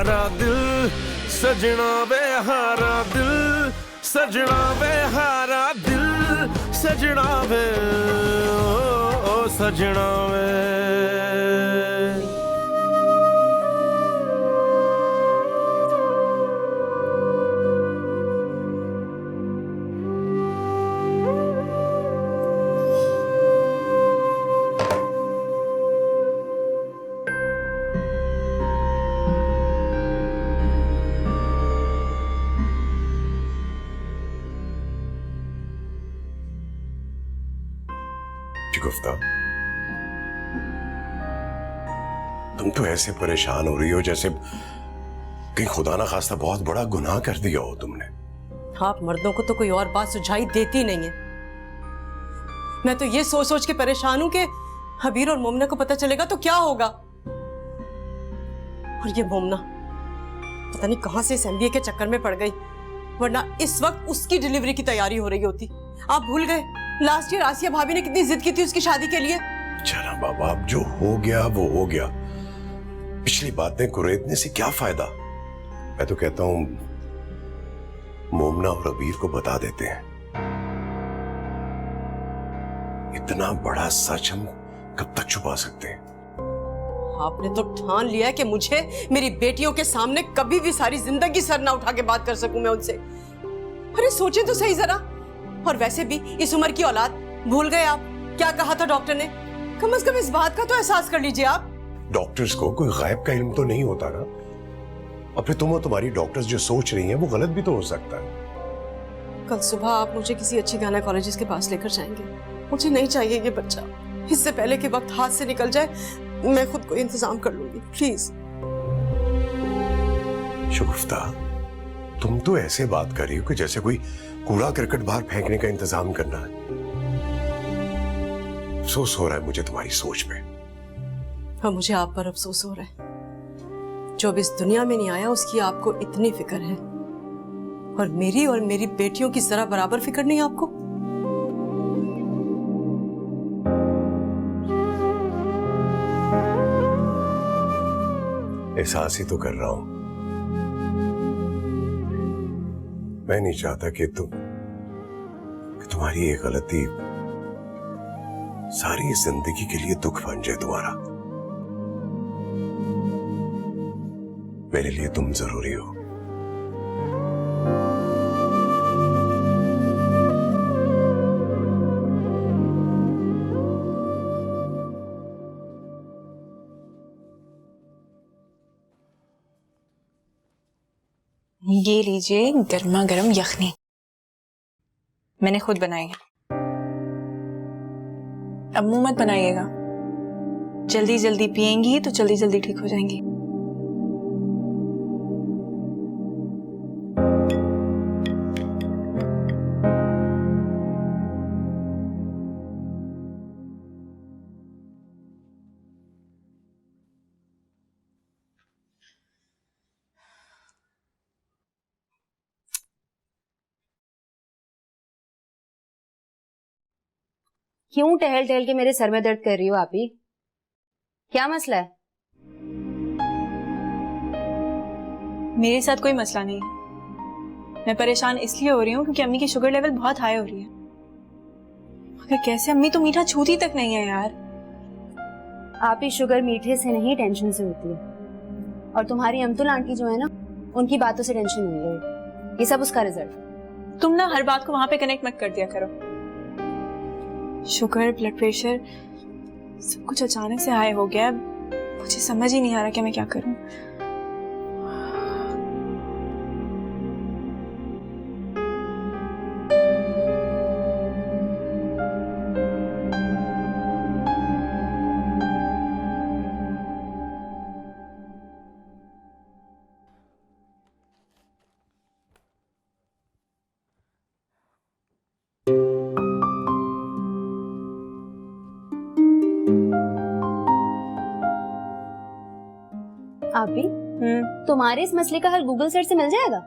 हारा दिल, सजना वे हारा दिल, सजना वे हारा दिल, सजना वे ओ सजना वे। गुफ्ता, तुम तो ऐसे परेशान हो रही हो जैसे कहीं खुदा ना खास्ता बहुत बड़ा गुनाह कर दिया हो तुमने। आप मर्दों को तो कोई और बात सुझाई देती नहीं है। मैं तो ये सोच सोच के परेशान हूं कि हबीर और मोमना को पता चलेगा तो क्या होगा। और ये मोमना पता नहीं कहां से इस MBA के चक्कर में पड़ गई, वरना इस वक्त उसकी डिलीवरी की तैयारी हो रही होती। आप भूल गए लास्ट ईयर आसिया भाभी ने कितनी जिद की थी उसकी शादी के लिए। चला बाबा, अब जो हो गया वो हो गया। पिछली बातें कुरेदने से क्या फायदा। मैं तो कहता हूं मोमना और हबीर को बता देते हैं। इतना बड़ा सच हम कब तक छुपा सकते हैं। आपने तो ठान लिया है कि मुझे मेरी बेटियों के सामने कभी भी सारी जिंदगी सर ना उठा के बात कर सकूं मैं उनसे। अरे सोचे तो सही जरा। और वैसे भी इस उम्र की औलाद, भूल गए आप क्या कहा था डॉक्टर ने? कम से कम इस बात का तो एहसास कर लीजिए आप। डॉक्टर्स को कोई गायब का इल्म तो नहीं होता ना। और फिर तुम और तुम्हारी डॉक्टर्स जो सोच रही हैं वो गलत भी तो हो सकता है। कल सुबह आप मुझे किसी अच्छी गायनेकोलॉजिस्ट के पास लेकर जाएंगे। मुझे नहीं चाहिए ये बच्चा। इससे पहले कि वक्त हाथ से निकल जाए मैं खुद को इंतजाम कर लूंगी, प्लीज। शगुफ्ता, तुम तो ऐसे बात कर रही हो कि जैसे कोई कूड़ा करकट बाहर फेंकने का इंतजाम करना है। अफसोस हो रहा है मुझे तुम्हारी सोच पे। हाँ, मुझे आप पर अफसोस हो रहा है। जो अब इस दुनिया में नहीं आया उसकी आपको इतनी फिक्र है, और मेरी बेटियों की जरा बराबर फिक्र नहीं आपको। एहसास ही तो कर रहा हूं। मैं नहीं चाहता कि तुम्हारी ये गलती सारी जिंदगी के लिए दुख बन जाए तुम्हारा। मेरे लिए तुम जरूरी हो। ये लीजिए गर्मा गर्म यखनी, मैंने खुद बनाई है। अब मुंह मत बनाइएगा, जल्दी जल्दी पिएंगी तो जल्दी जल्दी ठीक हो जाएंगी। क्यों टहल टहल के मेरे सर में दर्द कर रही हो आप ही? क्या मसला है? मेरे साथ कोई मसला नहीं है। मैं परेशान इसलिए हो रही हूँ क्योंकि अम्मी की शुगर लेवल बहुत हाई हो रही है। मगर कैसे, अम्मी तो मीठा छूती तक नहीं है यार। आप ही शुगर मीठे से नहीं टेंशन से होती है, और तुम्हारी अमतुल आंटी जो है ना, उनकी बातों से टेंशन हुई है। ये सब उसका रिजल्ट। तुम ना हर बात को वहां पे कनेक्ट मत कर दिया करो। शुगर, ब्लड प्रेशर, सब कुछ अचानक से हाई हो गया। मुझे समझ ही नहीं आ रहा कि मैं क्या करूं। आप भी तुम्हारे इस मसले का हल गूगल सर्च से मिल जाएगा।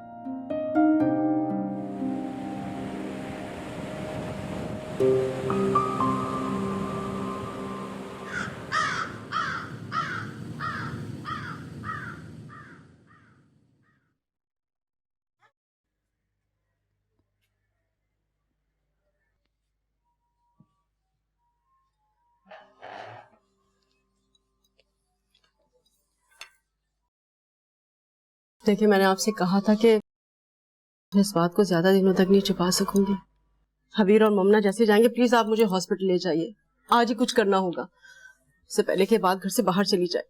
देखिए, मैंने आपसे कहा था कि मैं इस बात को ज्यादा दिनों तक नहीं छुपा सकूंगी। हबीर और ममना जैसे जाएंगे, प्लीज आप मुझे हॉस्पिटल ले जाइए। आज ही कुछ करना होगा, इससे पहले के बाद घर से बाहर चली जाए।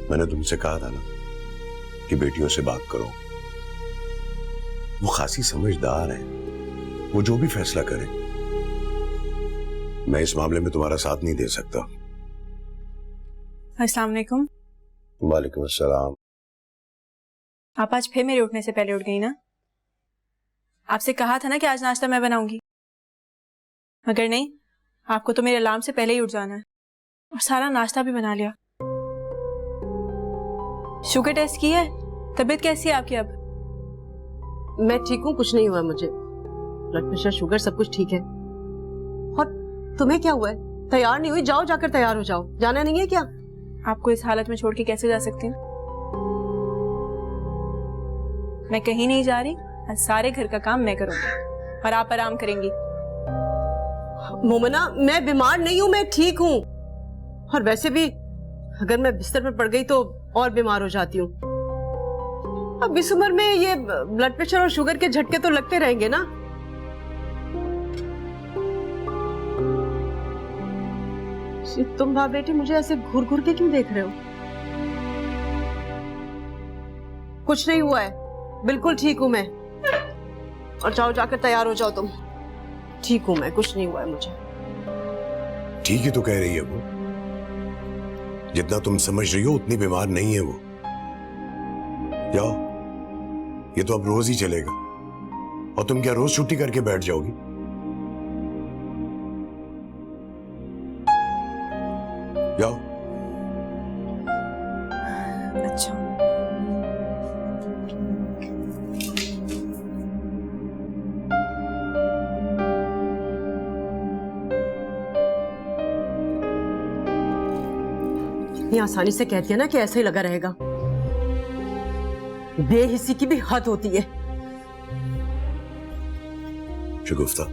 मैंने तुमसे कहा था ना कि बेटियों से बात करो, वो खासी समझदार है, वो जो भी फैसला करे। मैं इस मामले में तुम्हारा साथ नहीं दे सकता। अस्सलाम वालेकुम। वालेकुम अस्सलाम। आप आज फिर मेरे उठने से पहले उठ गई ना? आपसे कहा था ना कि आज नाश्ता मैं बनाऊंगी, मगर नहीं, आपको तो मेरे अलार्म से पहले ही उठ जाना है और सारा नाश्ता भी बना लिया। शुगर टेस्ट की है? तबीयत कैसी है आपकी अब? मैं ठीक हूँ, कुछ नहीं हुआ मुझे। ब्लड प्रेशर, शुगर सब कुछ ठीक है। और तुम्हें क्या हुआ है? तैयार नहीं हुई? जाओ, जाकर तैयार हो जाओ। जाना नहीं है क्या? आपको इस हालत में छोड़ के कैसे जा सकती हूँ? मैं कहीं नहीं जा रही, आज सारे घर का काम मैं करूंगी और आप आराम करेंगी। मोमना, मैं बीमार नहीं हूँ, मैं ठीक हूँ। और वैसे भी अगर मैं बिस्तर पर पड़ गई तो और बीमार हो जाती हूँ। अब इस उम्र में ये ब्लड प्रेशर और शुगर के झटके तो लगते रहेंगे ना। तुम भाई बेटी मुझे ऐसे घूर घूर के क्यों देख रहे हो? कुछ नहीं हुआ है, बिल्कुल ठीक हूं मैं। और जाओ, जाकर तैयार हो जाओ तुम। ठीक हूं मैं, कुछ नहीं हुआ है मुझे। ठीक ही तो कह रही है वो। जितना तुम समझ रही हो उतनी बीमार नहीं है वो। जाओ, ये तो अब रोज ही चलेगा। और तुम क्या रोज छुट्टी करके बैठ जाओगी? जाओ। अच्छा, इतनी आसानी से कह दिया ना कि ऐसे ही लगा रहेगा। बेहिस्सी की भी हद होती है। शगुफ्ता,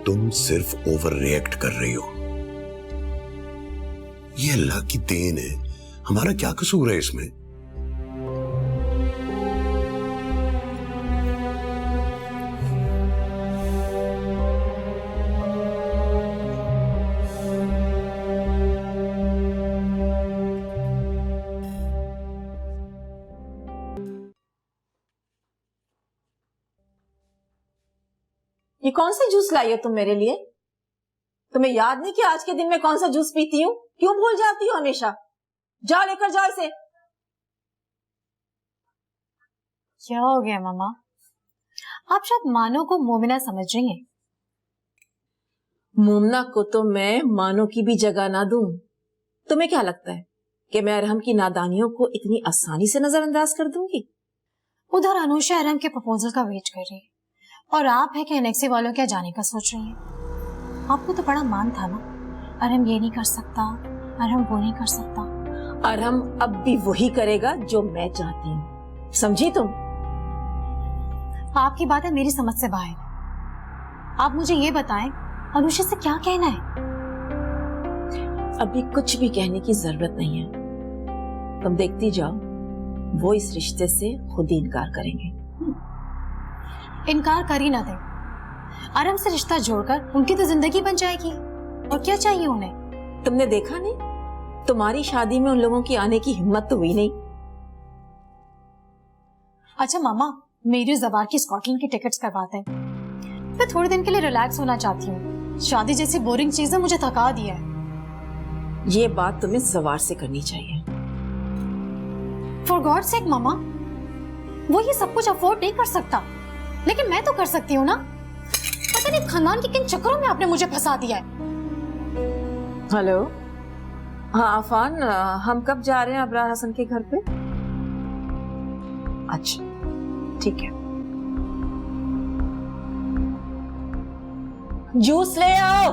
तुम सिर्फ ओवर रिएक्ट कर रही हो। ये अल्लाह की देन है, हमारा क्या कसूर है इसमें? ये कौन सा जूस लाई हो तुम मेरे लिए? तुम्हें याद नहीं कि आज के दिन में कौन सा जूस पीती हूँ? क्यों भूल जाती हो हमेशा? जाओ, लेकर जाओ इसे। क्या हो गया मामा? आप शायद मानो को मोमिना समझ रही हैं। मोमना को तो मैं मानो की भी जगह ना दूं। तुम्हें क्या लगता है कि मैं अरहम की नादानियों को इतनी आसानी से नजरअंदाज कर दूंगी? उधर अनुषा अरहम के प्रपोजल का वेट कर रही है और आप है कि एनेक्सी वालों क्या जाने का सोच रही हैं। आपको तो बड़ा मान था ना, अरहम ये नहीं कर सकता, अरहम वो नहीं कर सकता। अरहम अब भी वही करेगा जो मैं चाहती हूँ, समझी तुम? आपकी बातें मेरी समझ से बाहर। आप मुझे ये बताएं, अनुषा से क्या कहना है? अभी कुछ भी कहने की जरूरत नहीं है। तुम देखती जाओ, वो इस रिश्ते से खुद ही इनकार करेंगे। इनकार कर ही ना दे। अरहम से रिश्ता जोड़कर उनकी तो जिंदगी बन जाएगी। और क्या चाहिए उन्हें? तुमने देखा नहीं, तुम्हारी शादी में उन लोगों की आने की हिम्मत तो हुई नहीं। अच्छा मामा, मेरी जबार की स्कॉटलैंड की टिकट्स करवाते हैं। मैं थोड़े दिन के लिए रिलैक्स होना चाहती हूँ। शादी जैसी बोरिंग चीजें मुझे थका दिया है। ये बात तुम्हें जवार से करनी चाहिए। फॉर गॉड सेक मामा, वो ये सब कुछ अफोर्ड नहीं कर सकता, लेकिन मैं तो कर सकती हूँ ना। पता नहीं खानदान के किन चक्करों में आपने मुझे फंसा दिया है। हेलो, हाँ आफान, हम कब जा रहे हैं अबरार हसन के घर पे? अच्छा, ठीक है। जूस ले आओ।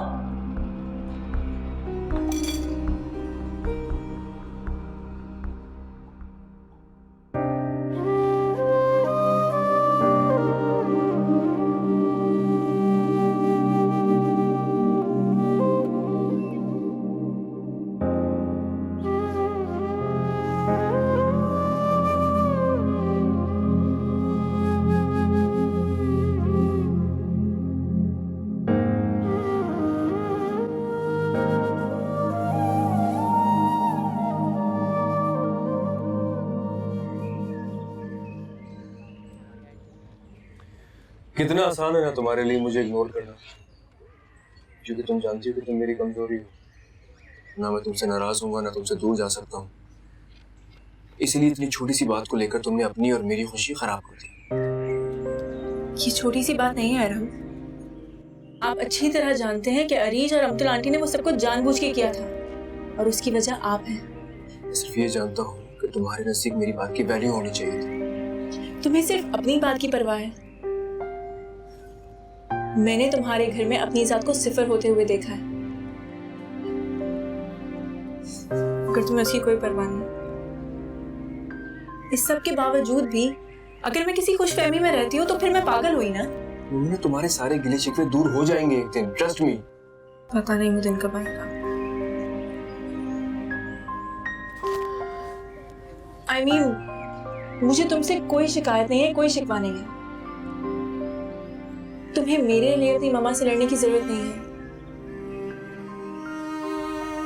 कितना आसान है ना तुम्हारे लिए मुझे इग्नोर करना, क्योंकि तुम जानती हो कि तुम मेरी कमजोरी हो। ना मैं तुमसे नाराज होऊंगा, ना तुमसे दूर जा सकता हूँ। इसीलिए इतनी छोटी सी बात को लेकर तुमने अपनी और मेरी खुशी खराब कर दी। ये छोटी सी बात नहीं है अरहम। आप अच्छी तरह जानते हैं कि अरीज और अमतुल आंटी ने वो सब कुछ जानबूझ के किया था और उसकी वजह आप हैं। मैं सिर्फ ये जानता हूँ कि तुम्हारे नजदीक मेरी बात की वैल्यू होनी चाहिए थी। तुम्हें सिर्फ अपनी बात की परवाह है। मैंने तुम्हारे घर में अपनी जात को सिफर होते हुए देखा है, अगर तुम्हें उसकी कोई परवाह नहीं। इस सब के बावजूद भी अगर मैं किसी खुशफहमी में रहती हूँ तो फिर मैं पागल हुई ना। तुम्हारे सारे गिले शिकवे दूर हो जाएंगे एक दिन, ट्रस्ट मी। पता नहीं वो दिन कब आएगा। I mean, मुझे तुमसे कोई शिकायत नहीं है, कोई शिकवा नहीं है। तुम्हें मेरे लिए अपनी मम्मा से लड़ने की जरूरत नहीं है।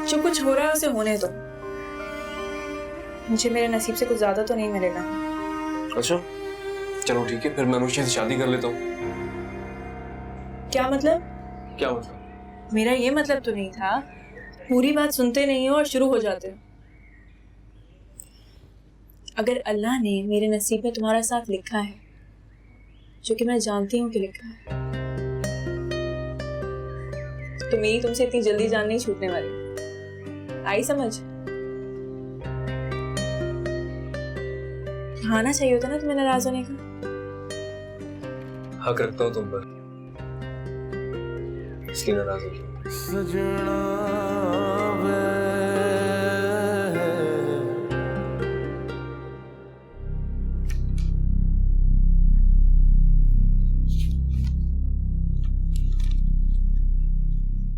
जो कुछ हो रहा है उसे होने दो। मुझे मेरे नसीब से कुछ ज्यादा तो नहीं मिलेगा। अच्छा चलो ठीक है, फिर मैं अनुष्का से शादी कर लेता हूँ। क्या मतलब? क्या मतलब? मेरा ये मतलब तो नहीं था। पूरी बात सुनते नहीं हो और शुरू हो जाते हो। अगर अल्लाह ने मेरे नसीब में तुम्हारा साथ लिखा है, जो कि मैं जानती हूँ कि लिखा है, तो मेरी तुमसे इतनी जल्दी जान नहीं छूटने वाली। आई समझ? आना चाहिए होता ना तुम्हें नाराज होने का। हक रखता हूँ तुम पर, इसलिए नाराज हो गया। सजना वे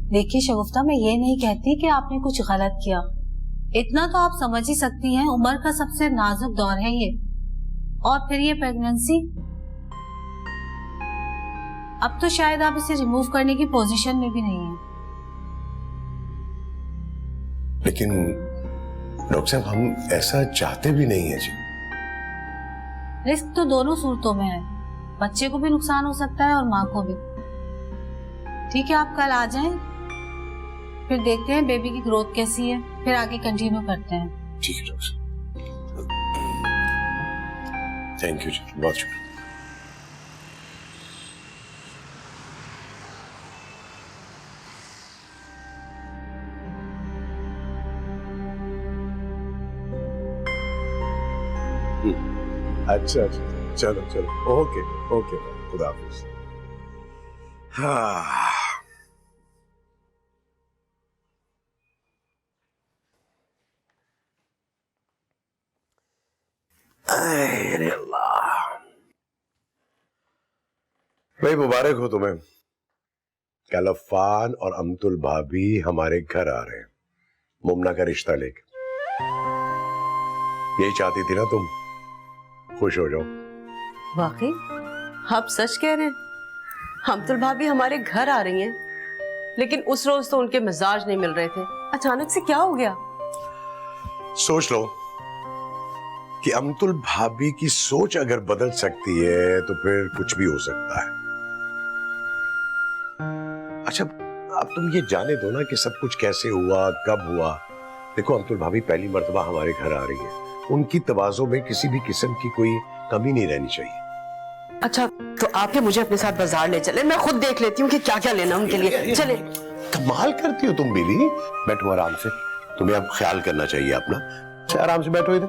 देखिए शगुफ्ता, मैं ये नहीं कहती कि आपने कुछ गलत किया। इतना तो आप समझ ही सकती हैं, उम्र का सबसे नाजुक दौर है ये। और फिर ये प्रेगनेंसी, अब तो शायद आप इसे रिमूव करने की पोजीशन में भी नहीं है। लेकिन डॉक्टर साहब, हम ऐसा चाहते भी नहीं है जी। रिस्क तो दोनों सूरतों में है, बच्चे को भी नुकसान हो सकता है और माँ को भी। ठीक है, आप कल आ जाएं, फिर देखते हैं बेबी की ग्रोथ कैसी है, फिर आगे कंटिन्यू करते हैं। ठीक है डॉक्टर साहब, थैंक यू जी, बहुत शुक्रिया। अच्छा अच्छा, चलो चलो, ओके ओके, खुदा हाफिज। हाँ, अरे अल्लाह, भाई मुबारक हो तुम्हें। कल अफ़ान और अमतुल भाभी हमारे घर आ रहे हैं मुमना का रिश्ता लेके। यही चाहती थी ना तुम, खुश हो जाओ। वाकई आप सच कह रहे हैं? अमतुल भाभी हमारे घर आ रही हैं, लेकिन उस रोज तो उनके मिजाज नहीं मिल रहे थे। अचानक से क्या हो गया? सोच लो कि अमतुल भाभी की सोच अगर बदल सकती है तो फिर कुछ भी हो सकता है। अच्छा, अब तुम ये जाने दो ना कि सब कुछ कैसे हुआ, कब हुआ। देखो, अमतुल भाभी पहली मर्तबा हमारे घर आ रही है, उनकी तवाज़ो में किसी भी किस्म की कोई कमी नहीं रहनी चाहिए। अच्छा, तो आप मुझे अपने साथ बाजार ले चले, मैं खुद देख लेती हूँ कि क्या क्या लेना उनके लिए। चले। कमाल करती हो तुम बीवी। बैठो आराम से, तुम्हें अब ख्याल करना चाहिए अपना। अच्छा, आराम से बैठो इधर,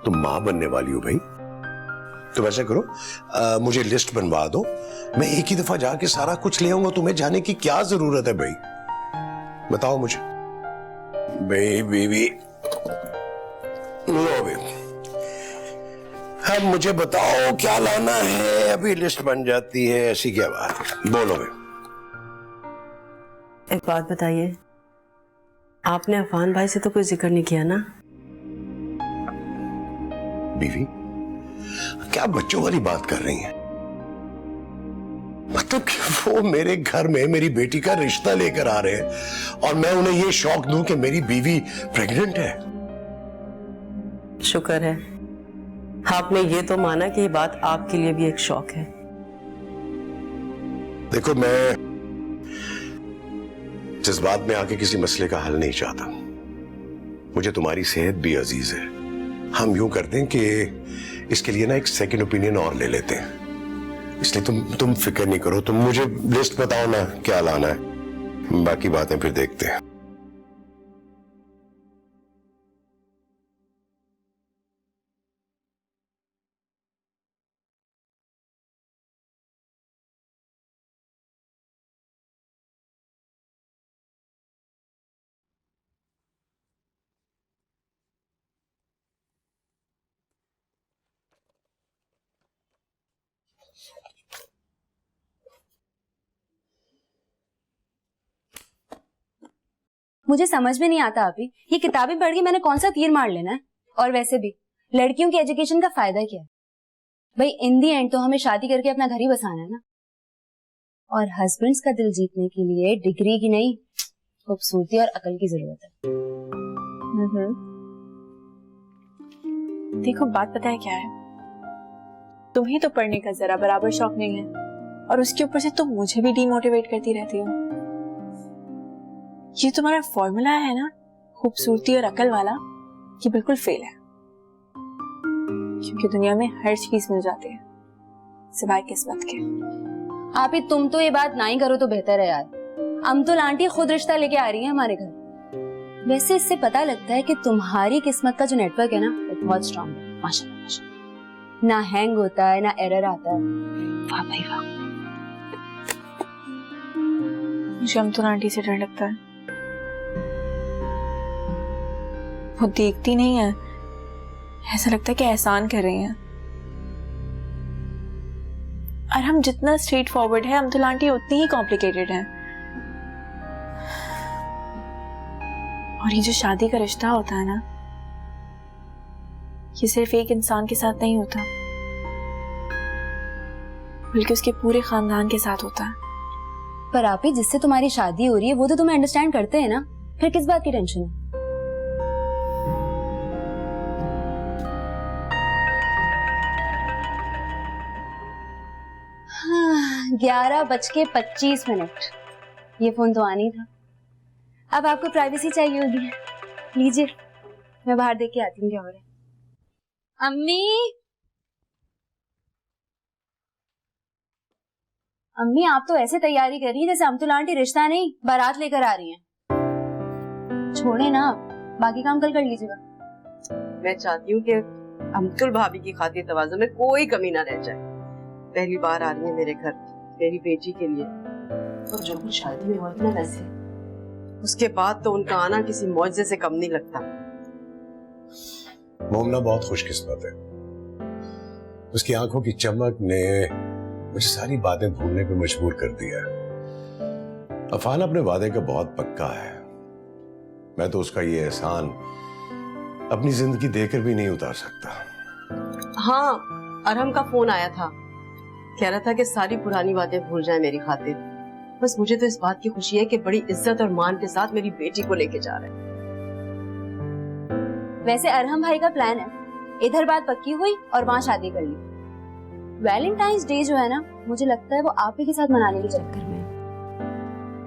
तुम माँ बनने वाली हो भाई। तुम ऐसा करो, मुझे लिस्ट बनवा दो, मैं एक ही दफा जाके सारा कुछ ले आऊंगा। तुम्हें जाने की क्या जरूरत है भाई, बताओ मुझे। भाई बीवी, लो भाई, अब मुझे बताओ क्या लाना है। अभी लिस्ट बन जाती है, ऐसी क्या बात है, बोलो भाई। एक बात बताइए, आपने अफान भाई से तो कोई जिक्र नहीं किया ना? बीवी, क्या बच्चों वाली बात कर रही हैं? मतलब कि वो मेरे घर में मेरी बेटी का रिश्ता लेकर आ रहे हैं और मैं उन्हें ये शौक दूं कि मेरी बीवी प्रेग्नेंट है। शुक्र है आपने ये तो माना कि ये बात आपके लिए भी एक शौक है। देखो, मैं जज्बात में आके किसी मसले का हल नहीं चाहता। मुझे तुम्हारी सेहत भी अजीज है। हम यूं करते हैं कि इसके लिए ना एक सेकंड ओपिनियन और ले लेते हैं। इसलिए तुम फिक्र नहीं करो। तुम मुझे लिस्ट बताओ ना क्या लाना है, बाकी बातें फिर देखते हैं। मुझे समझ में नहीं आता अभी ये किताबें पढ़ के मैंने कौन सा तीर मार लेना है। और वैसे भी लड़कियों की एजुकेशन का फायदा क्या है भाई? इन दी एंड तो हमें शादी करके अपना घर ही बसाना है ना। और हस्बैंड्स का दिल जीतने के लिए डिग्री की नहीं, खूबसूरती और अकल की जरूरत है। देखो, बात पता है क्या है, तुम्हें तो पढ़ने का जरा बराबर शौक नहीं है और उसके ऊपर से तुम मुझे भी डीमोटिवेट करती रहती हो। ये तुम्हारा फॉर्मूला है ना, खूबसूरती और अकल वाला, ये बिल्कुल फेल है। क्योंकि दुनिया में हर चीज मिल जाती है सिवाय किस्मत के। आप ही तुम तो ये बात ना ही करो तो बेहतर है यार। अमतुल आंटी खुद रिश्ता लेके आ रही है हमारे घर। वैसे इससे पता लगता है कि तुम्हारी किस्मत का जो नेटवर्क है ना, वो बहुत स्ट्रांग है। माशाल्लाह माशाल्लाह। ना हैंग होता है ना एरर आता है। वाह भाई वाह। मुझे अमतुल आंटी से डर लगता है। वो देखती नहीं है, ऐसा लगता है कि एहसान कर रही हैं। और हम जितना स्ट्रेट फॉरवर्ड है, अमतुल आंटी उतनी ही कॉम्प्लिकेटेड है। और ये जो शादी का रिश्ता होता है ना, ये सिर्फ एक इंसान के साथ नहीं होता, बल्कि उसके पूरे खानदान के साथ होता है। पर आप ही जिससे तुम्हारी शादी हो रही है वो तो तुम्हें अंडरस्टैंड करते हैं ना, फिर किस बात की टेंशन है? 11:25। ये फोन तो आनी था। अब आपको प्राइवेसी चाहिए होगी, लीजिए मैं बाहर देख के आती हूँ क्या हो रहा है। अम्मी आप तो ऐसे तैयारी कर रही है जैसे अमतुल आंटी रिश्ता नहीं बारात लेकर आ रही हैं। छोड़े ना, बाकी काम कल कर लीजिएगा। मैं चाहती हूँ कि अमतुल भाभी की खातिर तवाज़ुन में कोई कमी ना रह जाए। पहली बार आ रही है मेरे घर मेरी बेटी के लिए, और जो कुछ शादी में हुआ था ना, वैसे उसके बाद तो उनका आना किसी मौजज़े से कम नहीं लगता। मोमना बहुत खुशकिस्मत है। उसकी आंखों की चमक ने मुझे सारी बातें भूलने पे मजबूर कर दिया है। अफान अपने वादे का बहुत पक्का है। मैं तो उसका ये एहसान अपनी जिंदगी देकर भी नहीं उतार सकता। हाँ, अरहम का फोन आया था, कह रहा था कि सारी पुरानी बातें भूल जाए मेरी खातिर। बस मुझे तो इस बात की खुशी है कि बड़ी इज्जत और मान के साथ मेरी बेटी को लेके जा रहे हैं। वैसे अरहम भाई का प्लान है, इधर बात पक्की हुई और वहाँ शादी कर ली। वैलेंटाइंस डे जो है ना, मुझे लगता है वो आप ही के साथ मनाने के चक्कर में।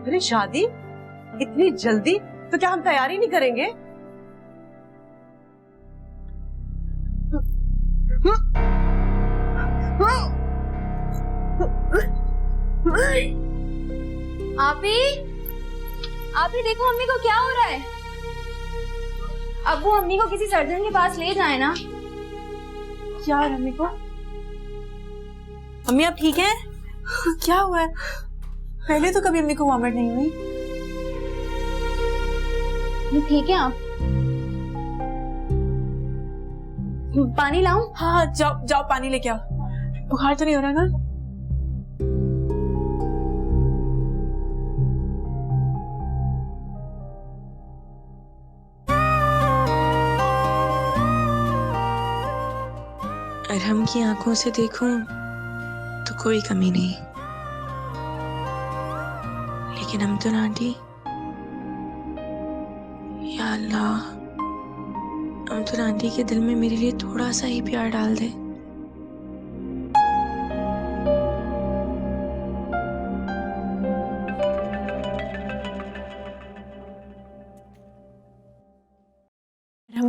अरे शादी इतनी जल्दी? तो क्या हम तैयारी नहीं करेंगे? आप ही देखो अम्मी को क्या हो रहा है। अब वो अम्मी को किसी सर्जन के पास ले जाए ना। क्या अम्मी को? अम्मी आप ठीक हैं? क्या हुआ है? पहले तो कभी अम्मी को वॉमिट नहीं हुई। ठीक है आप? पानी लाऊं? हाँ जाओ जाओ पानी लेके आओ। बुखार तो नहीं हो रहा ना? अरहम की आंखों से देखूं तो कोई कमी नहीं, लेकिन अमतुल आंटी, या अल्लाह, अमतुल आंटी के दिल में मेरे लिए थोड़ा सा ही प्यार डाल दे।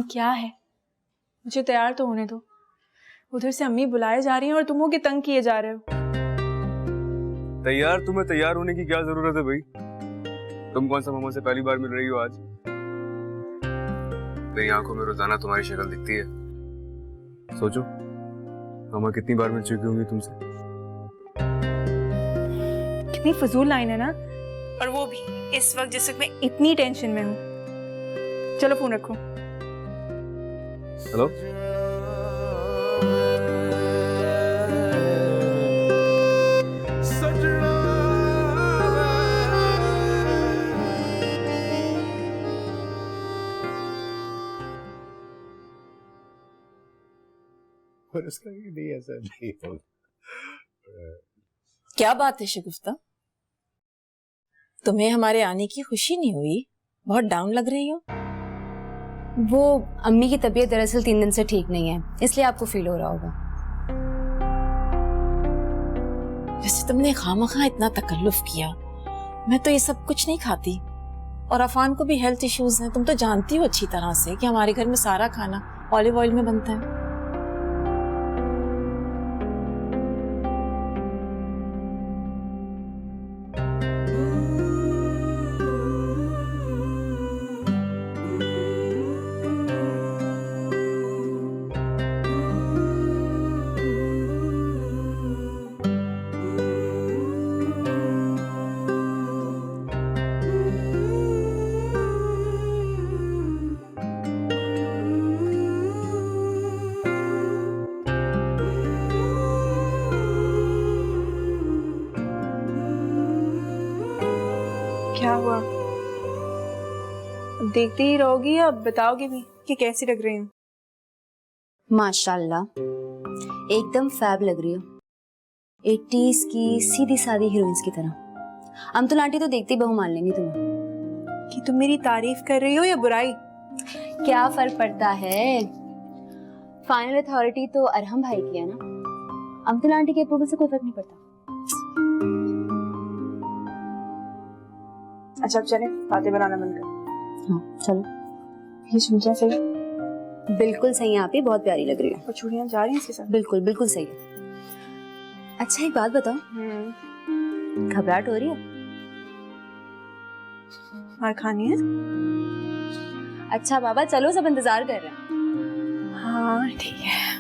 क्या है? मुझे तैयार तो होने दो। उधर से अम्मी बुलाए जा रही हैं और तुम हो कि तंग किए जा रहे हो। तैयार? तुम्हें तैयार होने की क्या जरूरत है भाई? तुम कौन सा मामा से पहली बार मिल रही हो आज? मेरी आंखों में रोजाना तुम्हारी शक्ल दिखती है। सोचो, मामा कितनी बार मिल चुकी होंगी तुमसे। कितनी फजूल लाइन है ना, और वो भी इस वक्त जिस वक्त मैं इतनी टेंशन में हूँ। चलो फोन रखो। हेलो, पर इसका ये नहीं, ऐसा नहीं होगा। क्या बात है शगुफ्ता, तुम्हें हमारे आने की खुशी नहीं हुई? बहुत डाउन लग रही हो। वो अम्मी की तबीयत दरअसल 3 दिन से ठीक नहीं है, इसलिए आपको फील हो रहा होगा। वैसे तुमने खामखा इतना तकल्लुफ किया, मैं तो ये सब कुछ नहीं खाती। और अफान को भी हेल्थ इश्यूज हैं, तुम तो जानती हो अच्छी तरह से कि हमारे घर में सारा खाना ऑलिव ऑयल में बनता है। क्या हुआ? देखती ही रहोगी या बताओगी भी कि कैसी लग रही हूँ? माशाल्लाह, एकदम फैब लग रही हो। 80s की सीधी सादी हीरोइंस की तरह। अमतुल आंटी तो देखती बहू मान लेंगी तुम्हें। कि तुम मेरी तारीफ कर रही हो या बुराई? क्या फर्क पड़ता है? फाइनल अथॉरिटी तो अरहम भाई की है ना। अमतुल आंटी के अप्रूवल से कोई फर्क नहीं पड़ता। अच्छा अब चले, बातें बनाना बंद कर। हाँ चलो। ये चूड़ियां सही? बिल्कुल सही है, आप ही बहुत प्यारी लग रही हो। और चूड़ियां जा रही हैं इसके साथ? बिल्कुल बिल्कुल सही है। अच्छा एक बात बताओ, घबराहट हो रही है? और खानी है? अच्छा बाबा चलो, सब इंतजार कर रहे हैं। हाँ ठीक है,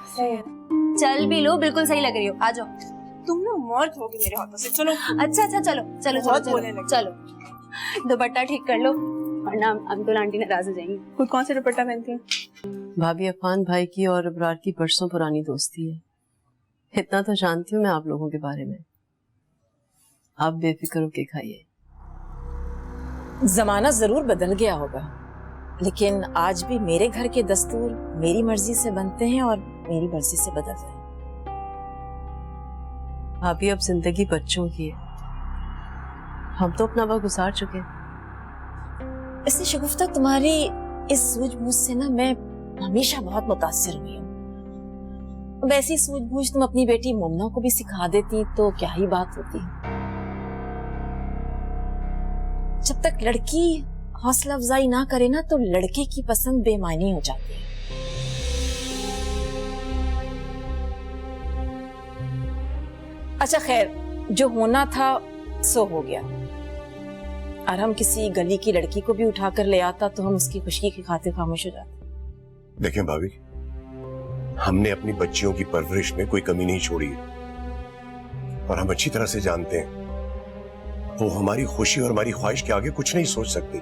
सही है। चल भी लो, बिल्कुल सही लग रही हो, आ जाओ। तुम ना मौत होगी मेरे हाथों से। चलो अच्छा अच्छा चलो चलो बहुत चलो बोलने चलो, लगी। चलो दुपट्टा ठीक कर लो वरना अब्दुल आंटी नाराज हो जाएंगी। खुद कौन से दुपट्टा पहनती है? भाभी, अफान भाई की और अबरार की बरसों पुरानी दोस्ती है। इतना तो जानती हूँ मैं आप लोगों के बारे में। आप बेफिक्र होके खाइए। जमाना जरूर बदल गया होगा, लेकिन आज भी मेरे घर के दस्तूर मेरी मर्जी से बनते हैं और मेरी मर्जी से बदलते हैं। भाभी, अब जिंदगी बच्चों की है, हम तो अपना वक्त गुजार चुके हैं। इससे शगुफ्ता, तुम्हारी इस सूझबूझ से ना मैं हमेशा बहुत मुतासिर हुई हूँ। वैसी सूझबूझ तुम अपनी बेटी मुमना को भी सिखा देती तो क्या ही बात होती। जब तक लड़की हौसला अफजाई ना करे ना तो लड़के की पसंद बेमानी हो जाती है। अच्छा खैर, जो होना था सो हो गया। और हम किसी गली की लड़की को भी उठाकर ले आता तो हम उसकी खुशी की खातिर खामोश हो जाते। देखें भाभी, हमने अपनी बच्चियों की परवरिश में कोई कमी नहीं छोड़ी है और हम अच्छी तरह से जानते हैं वो हमारी खुशी और हमारी ख्वाहिश के आगे कुछ नहीं सोच सकती।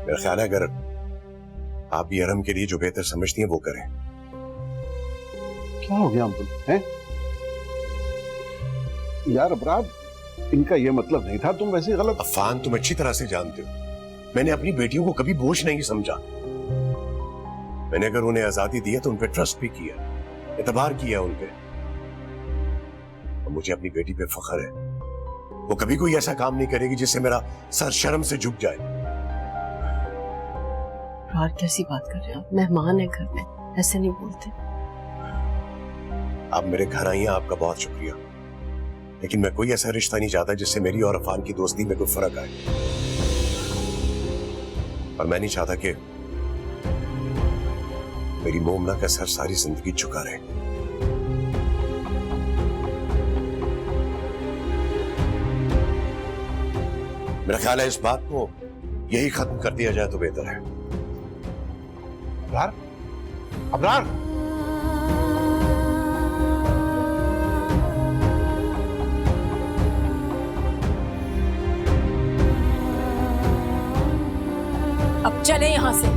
मेरा ख्याल है अगर आप भी अरहम के लिए जो बेहतर समझती हैं वो करें। क्या हो गया अब्दुल? हैं? यार अबरार, इनका ये मतलब नहीं था, तुम वैसे गलत। अफान, तुम अच्छी तरह से जानते हो मैंने अपनी बेटियों को कभी बोझ नहीं समझा। मैंने अगर उन्हें आजादी दी है तो उन पे ट्रस्ट भी किया, एतबार किया उन पे। और मुझे अपनी बेटी पे फख्र है। वो कभी कोई ऐसा काम नहीं करेगी जिससे मेरा सर शर्म से झुक जाए। यार कैसी बात कर रहे हैं आप? मेहमान है घर में, ऐसे नहीं बोलते। आप मेरे घर आई हैं, आपका बहुत शुक्रिया। लेकिन मैं कोई ऐसा रिश्ता नहीं चाहता जिससे मेरी और अफान की दोस्ती में कोई फर्क आए। और मैं नहीं चाहता कि मेरी मोमना का सर सारी जिंदगी झुका रहे। मेरा ख्याल है इस बात को यही खत्म कर दिया जाए तो बेहतर है। अबरार, अबरार, अब चले यहां से।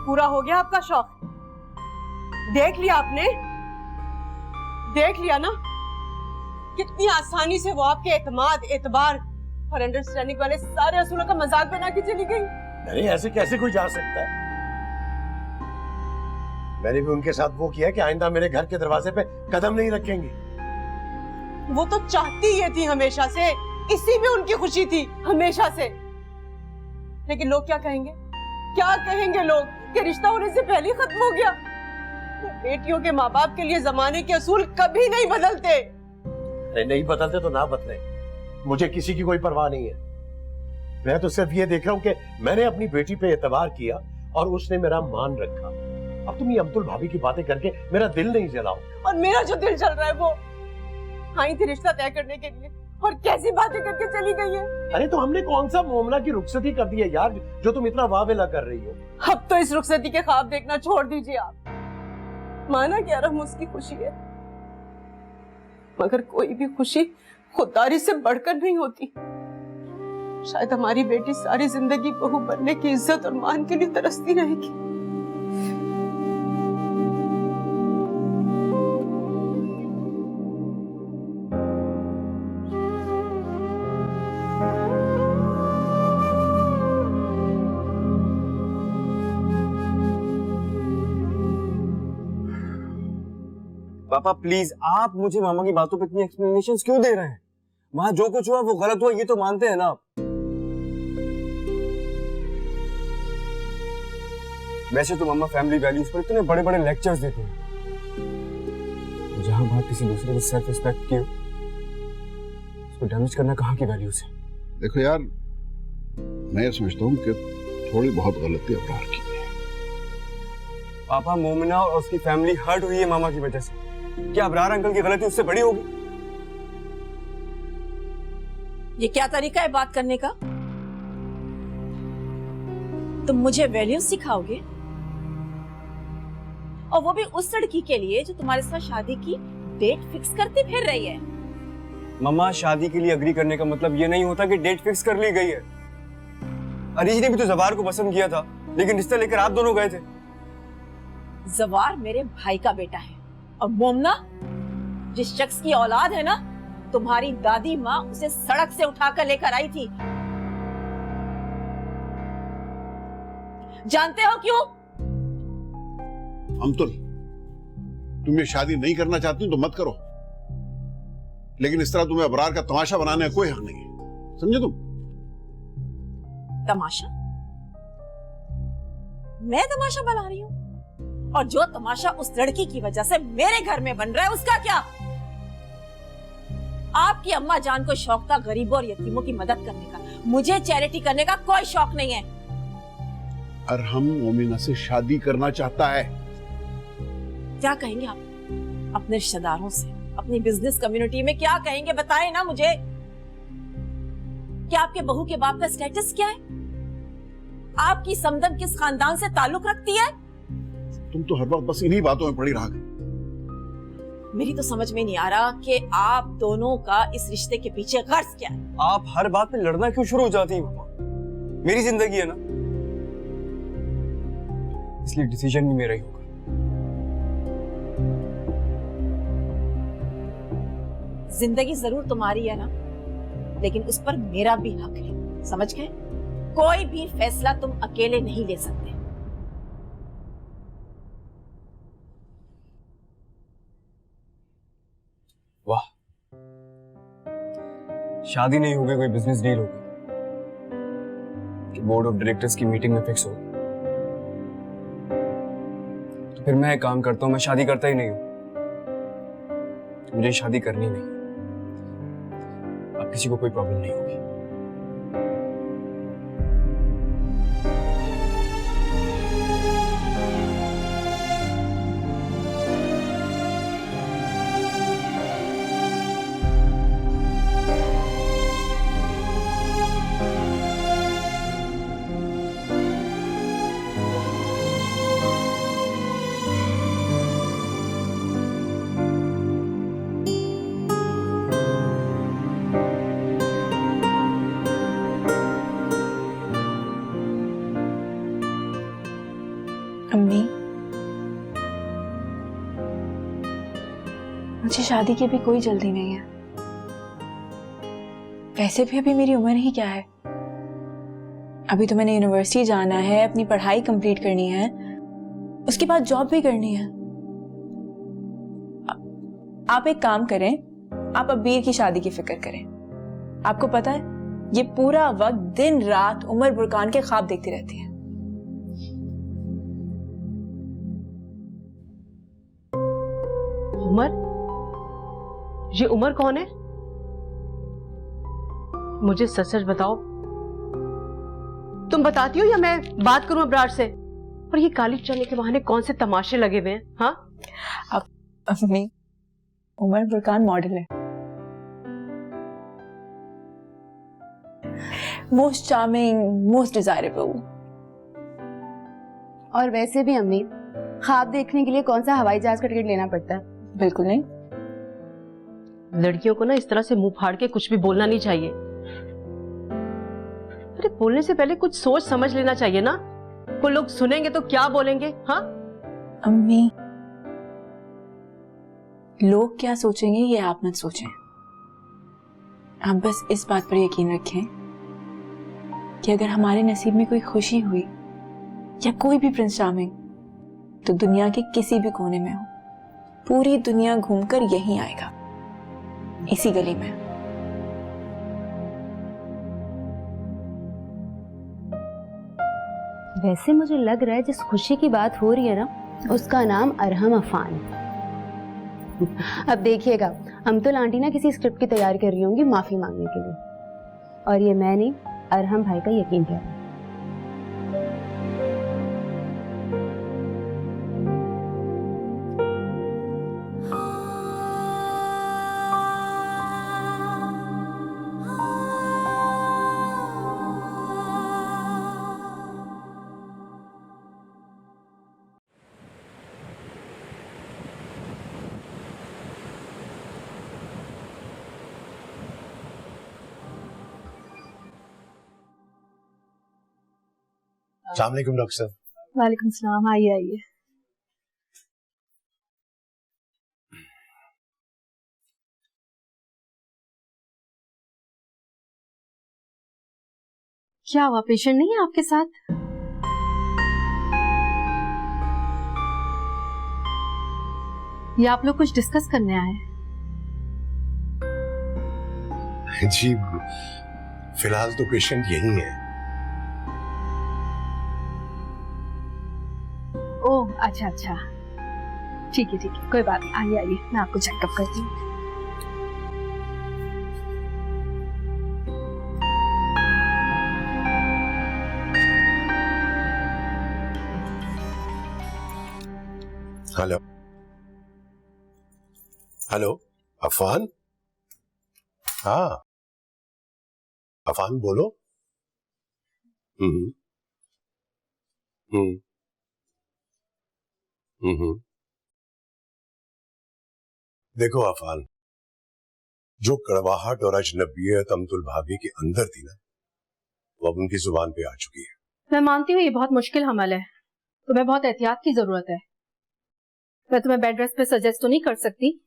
पूरा हो गया आपका शौक? देख लिया आपने? देख लिया ना कितनी आसानी से वो आपके एतमाद, एतबार और अंडरस्टैंडिंग वाले सारे असूलों का मजाक बना के चली गई। नहीं, ऐसे कैसे कोई जा सकता है? मैंने भी उनके साथ वो किया कि आइंदा मेरे घर के दरवाजे पे कदम नहीं रखेंगी। वो तो चाहती ये थी हमेशा से, इसी में उनकी खुशी थी हमेशा से। लेकिन लोग क्या कहेंगे? क्या कहेंगे लोग कि रिश्ता होने से पहले ही खत्म हो गया? बेटियों के माँ बाप के लिए जमाने के असूल कभी नहीं बदलते। नहीं बदलते तो ना बदले, मुझे किसी की कोई परवाह नहीं है। मैं तो सिर्फ ये देख रहा हूँ कि मैंने अपनी बेटी पे एतबार किया और उसने मेरा मान रखा। अब तुम ये अब्दुल भाभी की बातें करके मेरा दिल नहीं जलाओ। और मेरा जो दिल चल रहा है वो आई थी रिश्ता तय करने के लिए और कैसी बातें करके चली गई है। अरे तो हमने कौन सा मोमना की रुखसती कर दी है यार, जो तुम इतना वावेला कर रही हो? अब तो इस रुखसती के ख्वाब देखना छोड़ दीजिए आप। माना कि अरहम उसकी खुशी है, मगर कोई भी खुशी खुददारी से बढ़कर नहीं होती। शायद हमारी बेटी सारी जिंदगी बहू बनने की इज्जत और मान के लिए तरसती रहेगी। पापा प्लीज, आप मुझे मामा की बातों पे इतनी एक्सप्लेनेशंस क्यों दे रहे हैं? वहां जो कुछ हुआ वो गलत हुआ, ये तो मानते हैं ना आप। वैसे तो मामा फैमिली वैल्यूज पर इतने बड़े बड़े लेक्चर्स देते हैं, जहां बात किसी दूसरे की सेल्फ रिस्पेक्ट की हो, उसको डैमेज करना कहाँ की वैल्यूज है? देखो यार, मैं ये समझता हूँ कि थोड़ी बहुत गलती अबरार की है। पापा, मोमिना और उसकी फैमिली हर्ट हुई है मामा की वजह से। क्या अबरार अंकल की गलती उससे बड़ी होगी? ये क्या तरीका है बात करने का? तुम मुझे वैल्यूज सिखाओगे, और वो भी उस लड़की के लिए जो तुम्हारे साथ शादी की डेट फिक्स करती फिर रही है। मम्मा, शादी के लिए अग्री करने का मतलब ये नहीं होता कि डेट फिक्स कर ली गई है। अरीज ने भी तो जवार को पसंद किया था, लेकिन रिश्ता लेकर आप दोनों गए थे। जवार मेरे भाई का बेटा है, और मोमना जिस शख्स की औलाद है ना, तुम्हारी दादी माँ उसे सड़क से उठाकर लेकर आई थी। जानते हो क्यों? अमतुल, तुम ये शादी नहीं करना चाहती हो तो मत करो, लेकिन इस तरह तुम्हें अबरार का तमाशा बनाने का कोई हक नहीं है, समझे तुम? तमाशा? मैं तमाशा बना रही हूँ? और जो तमाशा उस लड़की की वजह से मेरे घर में बन रहा है, उसका क्या? आपकी अम्मा जान को शौक था गरीबों और यतीमों की मदद करने का, मुझे चैरिटी करने का कोई शौक नहीं है। अरहम मोमिना से शादी करना चाहता है। क्या कहेंगे आप अपने रिश्तेदारों से, अपनी बिजनेस कम्युनिटी में क्या कहेंगे? बताएं ना मुझे। क्या आपके बहू के बाप का स्टेटस क्या है? आपकी समदम किस खानदान से ताल्लुक रखती है? तुम तो हर वक्त बस इन्हीं बातों में पड़ी रहा करो। मेरी तो समझ में नहीं आ रहा कि आप दोनों का इस रिश्ते के पीछे गर्ज क्या है। आप हर बात पे लड़ना क्यों शुरू हो जाती हैं मम्मा? मेरी जिंदगी है ना, इसलिए डिसीजन भी मेरा ही होगा। जिंदगी जरूर तुम्हारी है ना, लेकिन उस पर मेरा भी हक है, समझ गए? कोई भी फैसला तुम अकेले नहीं ले सकते। वाह, शादी नहीं होगी, कोई बिजनेस डील होगी कि बोर्ड ऑफ डायरेक्टर्स की मीटिंग में फिक्स हो, तो फिर मैं एक काम करता हूं, मैं शादी करता ही नहीं हूं। मुझे शादी करनी नहीं, अब किसी को कोई प्रॉब्लम नहीं होगी। अम्मी, मुझे शादी की भी कोई जल्दी नहीं है। वैसे भी अभी मेरी उम्र ही क्या है। अभी तो मैंने यूनिवर्सिटी जाना है, अपनी पढ़ाई कंप्लीट करनी है, उसके बाद जॉब भी करनी है। आप एक काम करें, आप अब्बीर की शादी की फिक्र करें। आपको पता है, ये पूरा वक्त दिन रात उमर बुरकान के ख्वाब देखती रहती है। उमर? ये उमर कौन है? मुझे सच सच बताओ, तुम बताती हो या मैं बात करूं अब्रार से? और ये काली चने के बहाने कौन से तमाशे लगे हुए हैं? हाँ, अम्मी, उमर बुरकान मॉडल है, मोस्ट चार्मिंग, मोस्ट डिजायरेबल। और वैसे भी अम्मी, ख्वाब देखने के लिए कौन सा हवाई जहाज का टिकट लेना पड़ता है? बिल्कुल नहीं। लड़कियों को ना इस तरह से मुंह फाड़ के कुछ भी बोलना नहीं चाहिए। अरे बोलने से पहले कुछ सोच समझ लेना चाहिए ना। कोई लोग सुनेंगे तो क्या बोलेंगे? हाँ अम्मी, लोग क्या सोचेंगे ये आप मत सोचें। आप बस इस बात पर यकीन रखें कि अगर हमारे नसीब में कोई खुशी हुई या कोई भी प्रिंस चार्मिंग, तो दुनिया के किसी भी कोने में हो, पूरी दुनिया घूमकर यहीं आएगा, इसी गली में। वैसे मुझे लग रहा है जिस खुशी की बात हो रही है ना, उसका नाम अरहम अफान है। अब देखिएगा, अमतुल आंटी ना किसी स्क्रिप्ट की तैयारी कर रही होंगी माफी मांगने के लिए, और ये मैं नहीं, अरहम भाई का यकीन कर रहा है। अस्सलाम वालेकुम डॉक्टर साहब। वालेकुम सलाम, आइए आइए। क्या हुआ, पेशेंट नहीं है आपके साथ? या आप लोग कुछ डिस्कस करने आए? जी फिलहाल तो पेशेंट यही है। ओह अच्छा अच्छा, ठीक है कोई बात नहीं, आइए आइए, मैं आपको चेकअप करती हूँ। Hello hello, Afan? हाँ अफान बोलो। देखो आफान, जो कड़वाहट और अजनबियत अमतुल भाभी के अंदर थी ना, वो अब उनकी जुबान पे आ चुकी है। मैं मानती हूँ ये बहुत मुश्किल हमल है, तुम्हें बहुत एहतियात की जरूरत है। मैं तुम्हें बेड रेस्ट पे सजेस्ट तो नहीं कर सकती,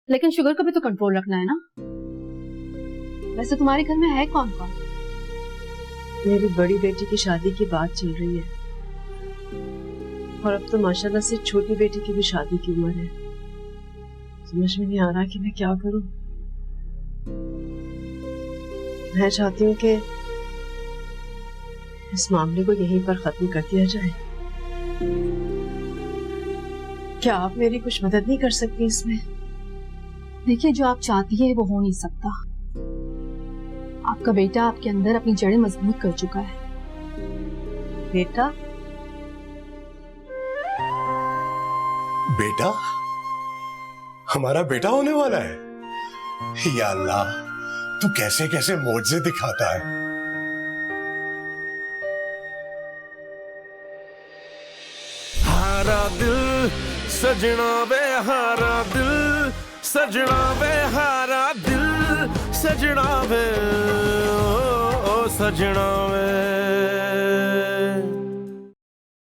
लेकिन शुगर को भी तो कंट्रोल रखना है ना। वैसे तुम्हारे घर में है कौन कौन? मेरी बड़ी बेटी की शादी की बात चल रही है, और अब तो माशाल्लाह से छोटी बेटी की भी शादी की उम्र है। समझ में नहीं आ रहा कि मैं क्या करूं। मैं चाहती हूँ कि इस मामले को यहीं पर खत्म कर दिया जाए। क्या आप मेरी कुछ मदद नहीं कर सकती इसमें? देखिए, जो आप चाहती है वो हो नहीं सकता। आपका बेटा आपके अंदर अपनी जड़ें मजबूत कर चुका है। बेटा? बेटा? हमारा बेटा होने वाला है? या अल्लाह, तू कैसे कैसे मोज़े दिखाता है। हारा दिल सजना वे, हारा दिल सजना वे, हारा दिल सजना वे, ओ सजना वे।